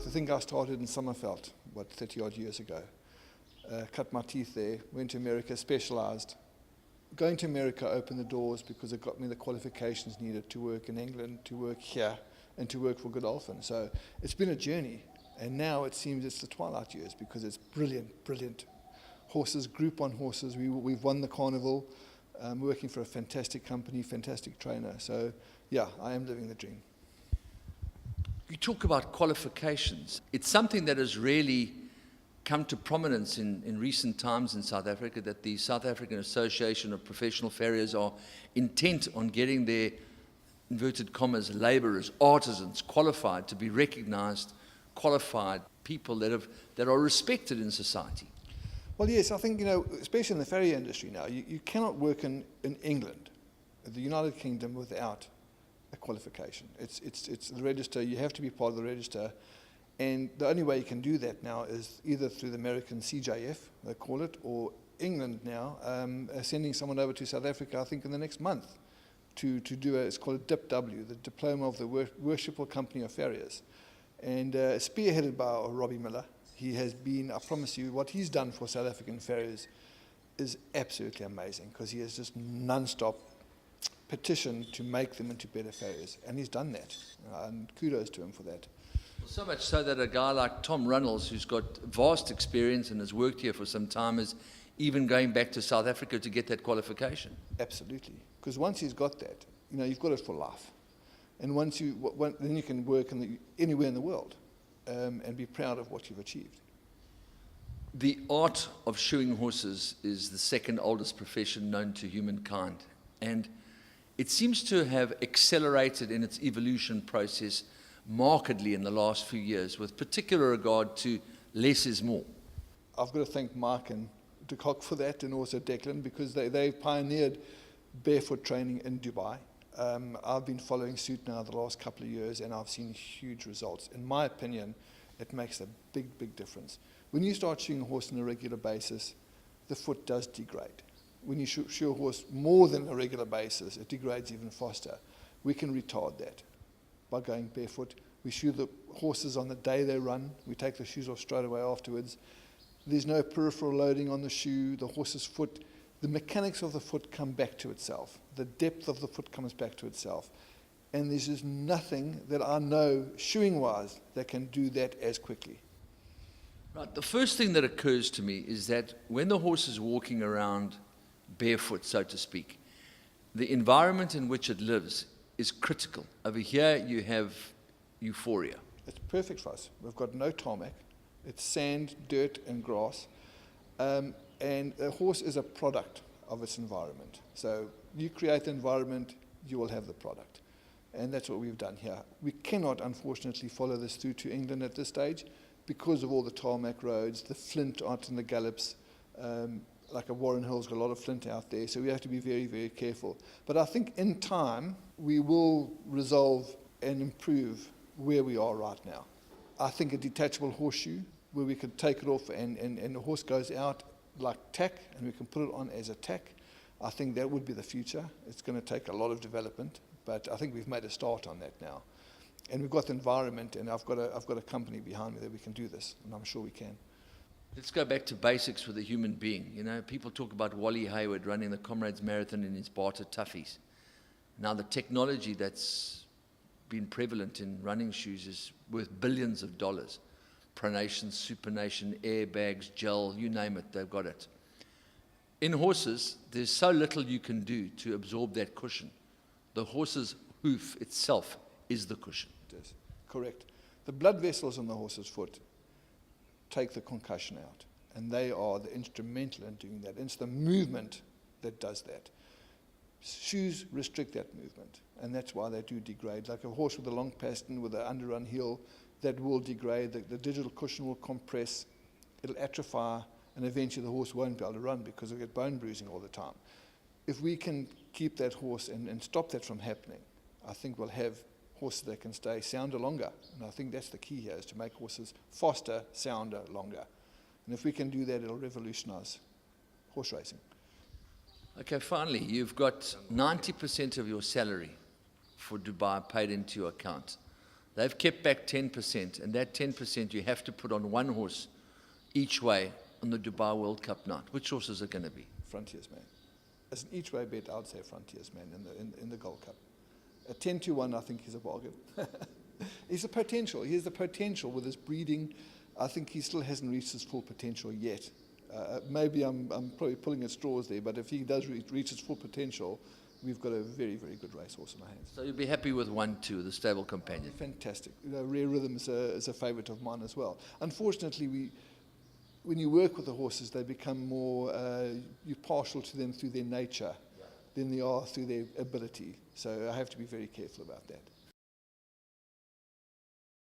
to think I started in Summerfeld, 30-odd years ago. Cut my teeth there, went to America, specialized. Going to America opened the doors because it got me the qualifications needed to work in England, to work here, and to work for Godolphin. So it's been a journey, and now it seems it's the twilight years because it's brilliant, brilliant horses, Group 1 horses. We've won the carnival, working for a fantastic company, fantastic trainer. So yeah, I am living the dream. You talk about qualifications. It's something that has really come to prominence in recent times in South Africa, that the South African Association of Professional Farriers are intent on getting their, inverted commas, labourers, artisans, qualified to be recognised, qualified people that are respected in society. Well, yes, I think, especially in the farrier industry now, you cannot work in England, the United Kingdom, without a qualification. It's the register. You have to be part of the register. And the only way you can do that now is either through the American CJF, they call it, or England now, sending someone over to South Africa, I think, in the next month to do it's called a DIPW, the Diploma of the Worshipful Company of Farriers. And spearheaded by Robbie Miller. He has been, I promise you, what he's done for South African farriers is absolutely amazing, because he has just non-stop petitioned to make them into better farriers. And he's done that. And kudos to him for that. So much so that a guy like Tom Runnels, who's got vast experience and has worked here for some time, is even going back to South Africa to get that qualification. Absolutely. Because once he's got that, you've got it for life. And then you can work anywhere in the world and be proud of what you've achieved. The art of shoeing horses is the second oldest profession known to humankind. And it seems to have accelerated in its evolution process markedly in the last few years, with particular regard to less is more. I've got to thank Mark and De Kock for that, and also Declan, because they pioneered barefoot training in Dubai. I've been following suit now the last couple of years, and I've seen huge results. In my opinion, it makes a big, big difference. When you start shoeing a horse on a regular basis, the foot does degrade. When you shoe a horse more than a regular basis, it degrades even faster. We can retard that by going barefoot. We shoe the horses on the day they run. We take the shoes off straight away afterwards. There's no peripheral loading on the shoe. The horse's foot, the mechanics of the foot come back to itself. The depth of the foot comes back to itself. And there's just nothing that I know, shoeing-wise, that can do that as quickly. Right. The first thing that occurs to me is that when the horse is walking around barefoot, so to speak, the environment in which it lives is critical. Over here, you have euphoria. It's perfect for us. We've got no tarmac. It's sand, dirt, and grass. And a horse is a product of its environment. So you create the environment, you will have the product. And that's what we've done here. We cannot, unfortunately, follow this through to England at this stage because of all the tarmac roads, the flint out in the gallops. Like a Warren Hill's got a lot of flint out there, so we have to be very, very careful. But I think in time, we will resolve and improve where we are right now. I think a detachable horseshoe, where we could take it off and the horse goes out like tack, and we can put it on as a tack, I think that would be the future. It's going to take a lot of development, but I think we've made a start on that now. And we've got the environment, and I've got a company behind me that we can do this, and I'm sure we can. Let's go back to basics with a human being. People talk about Wally Hayward running the Comrades Marathon in his Barter Toughies. Now, the technology that's been prevalent in running shoes is worth billions of dollars. Pronation, supination, airbags, gel, you name it, they've got it. In horses, there's so little you can do to absorb that cushion. The horse's hoof itself is the cushion. It is, correct. The blood vessels on the horse's foot take the concussion out, and they are the instrumental in doing that. It's the movement that does that. Shoes restrict that movement, and that's why they do degrade. Like a horse with a long pastern with an underrun heel, that will degrade. The digital cushion will compress, it'll atrophy, and eventually the horse won't be able to run because it'll get bone bruising all the time. If we can keep that horse and stop that from happening, I think we'll have horses that can stay sounder longer. And I think that's the key here, is to make horses faster, sounder, longer. And if we can do that, it'll revolutionize horse racing. Okay, finally, you've got 90% of your salary for Dubai paid into your account. They've kept back 10%, and that 10% you have to put on one horse each way on the Dubai World Cup night. Which horse is it going to be? Frontier's Man. As an each way bet, I would say Frontier's Man in the Gold Cup. At 10-1, I think he's a bargain. He's a potential. He has the potential with his breeding. I think he still hasn't reached his full potential yet. Maybe I'm probably pulling at straws there, but if he does reach his full potential, we've got a very, very good racehorse in our hands. So you'll be happy with 1-2, the stable companion. Fantastic. Rare Rhythm is a favourite of mine as well. Unfortunately, when you work with the horses, they become more, you're partial to them through their nature than they are through their ability. So I have to be very careful about that.